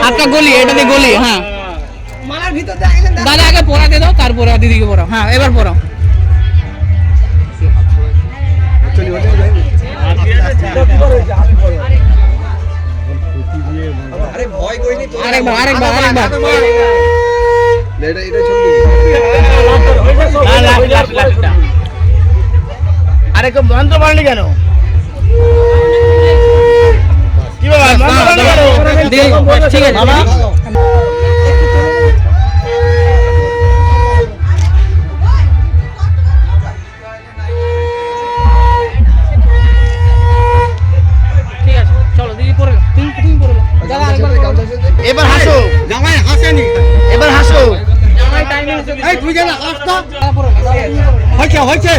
হাতটা গলি, এটা দিয়ে গলি। হ্যাঁ মালার ভিতর দাদা আগে পড়াতে দাও, তারপরে দিদিকে পড়াও। হ্যাঁ এবার পড়াও। আরেকবার আরে কেউ মন্ত্র পারেনি কেন? কি বাবা মন্ত্র পারেনি কেন? ঠিক আছে বাবা। ঠিক আছে চলো দিদি পড়ে নাও। তুমি পড়ে নাও। দাদা আরেকবার পড়াও। এবার হাসো। জামাই হাসেনি, এবার হাসো। জামাই টাইম হয়েছে। এই তুই জানা হাসতা পড়ে নাও। হয়েছে